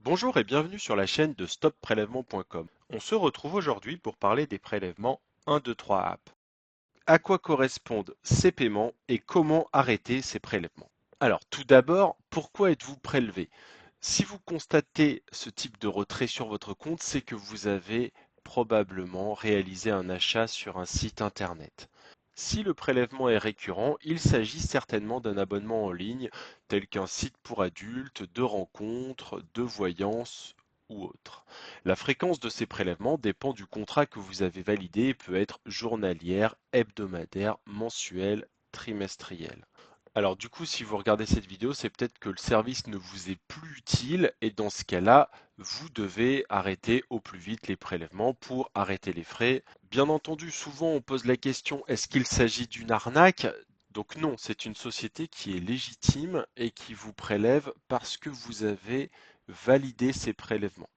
Bonjour et bienvenue sur la chaîne de stopprélèvement.com. On se retrouve aujourd'hui pour parler des prélèvements 1, 2, 3 app. À quoi correspondent ces paiements et comment arrêter ces prélèvements? Alors tout d'abord, pourquoi êtes-vous prélevé? Si vous constatez ce type de retrait sur votre compte, c'est que vous avez probablement réalisé un achat sur un site internet. Si le prélèvement est récurrent, il s'agit certainement d'un abonnement en ligne, tel qu'un site pour adultes, de rencontres, de voyance ou autre. La fréquence de ces prélèvements dépend du contrat que vous avez validé et peut être journalière, hebdomadaire, mensuelle, trimestrielle. Alors du coup, si vous regardez cette vidéo, c'est peut-être que le service ne vous est plus utile et dans ce cas-là, vous devez arrêter au plus vite les prélèvements pour arrêter les frais. Bien entendu, souvent on pose la question, est-ce qu'il s'agit d'une arnaque? Donc non, c'est une société qui est légitime et qui vous prélève parce que vous avez validé ces prélèvements.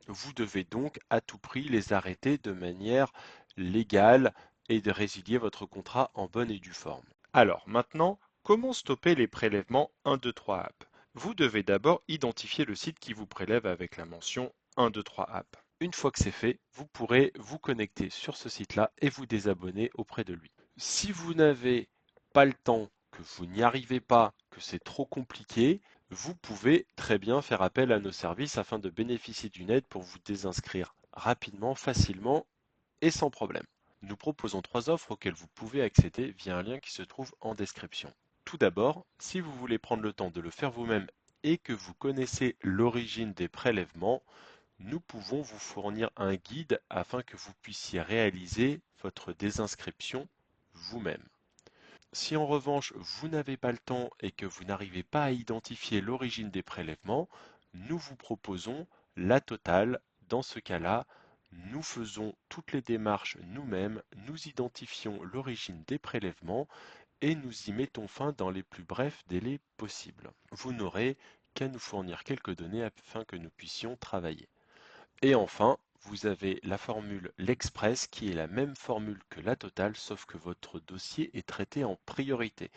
Vous devez donc à tout prix les arrêter de manière légale et de résilier votre contrat en bonne et due forme. Alors maintenant, comment stopper les prélèvements 1, 2, 3 app? Vous devez d'abord identifier le site qui vous prélève avec la mention 1, 2, 3 app. Une fois que c'est fait, vous pourrez vous connecter sur ce site-là et vous désabonner auprès de lui. Si vous n'avez pas le temps, que vous n'y arrivez pas, que c'est trop compliqué, vous pouvez très bien faire appel à nos services afin de bénéficier d'une aide pour vous désinscrire rapidement, facilement et sans problème. Nous proposons 3 offres auxquelles vous pouvez accéder via un lien qui se trouve en description. Tout d'abord, si vous voulez prendre le temps de le faire vous-même et que vous connaissez l'origine des prélèvements, nous pouvons vous fournir un guide afin que vous puissiez réaliser votre désinscription vous-même. Si en revanche vous n'avez pas le temps et que vous n'arrivez pas à identifier l'origine des prélèvements, nous vous proposons la totale. Dans ce cas-là, nous faisons toutes les démarches nous-mêmes, nous identifions l'origine des prélèvements et nous y mettons fin dans les plus brefs délais possibles. Vous n'aurez qu'à nous fournir quelques données afin que nous puissions travailler. Et enfin, vous avez la formule l'Express qui est la même formule que la totale, sauf que votre dossier est traité en priorité.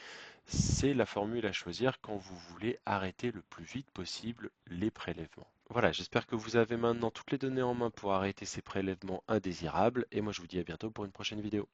C'est la formule à choisir quand vous voulez arrêter le plus vite possible les prélèvements. Voilà, j'espère que vous avez maintenant toutes les données en main pour arrêter ces prélèvements indésirables et moi je vous dis à bientôt pour une prochaine vidéo.